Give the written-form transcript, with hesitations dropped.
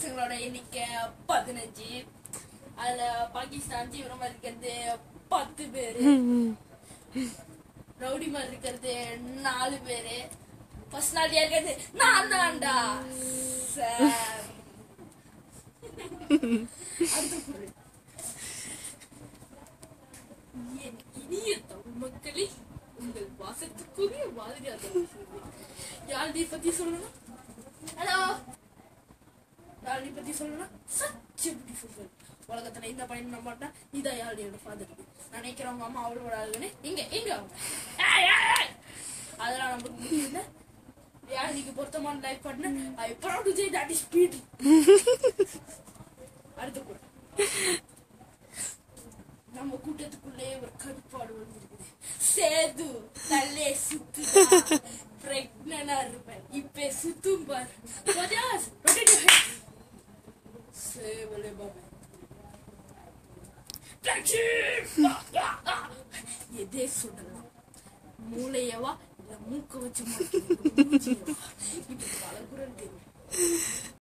பசங்களோட எண்ணிக்கை 15. அதுல பாகிஸ்தான் தீவிரமா இருக்கிறது 10 பேரு, ரவுடி மாதிரி இருக்கிறது 4 பேரு, பர்சனாலிட்டியா இருக்கிறது நான் தான்டா சார். இனிய தமிழ் மக்களே, உங்கள் வாசத்துக்குரிய மாதிரியாக யாழ்னி பத்தி சொல்லணும். ஹலோ, யாழ்னி பத்தி சொல்லணும். Such beautiful. உலகத்துல இந்த பையன் நம்ப மாட்டா, இதான் யாழ்னியோட ஃபாதர். நினைக்கிறவங்க அம்மா அவளோட ஆளுன்னு இங்க இங்க அவங்க அதெல்லாம் நமக்கு முடியல. யாழ்னிக்கு பொருத்தமான லைஃப் பண்ண ஐ proud to say that is speed. அடுத்து கூட நம்ம கூட்டத்துக்குள்ளே ஒரு கடுப்பாடு வந்துருக்குது. சேது தல்லே சுத்து பிரெக்னனா இருப்பேன், இப்ப சுத்தும் பாரு. எதே சொல்லலாம், மூளையவா இல்ல மூக்க வச்சு இப்ப பல குரல் தெரியும்.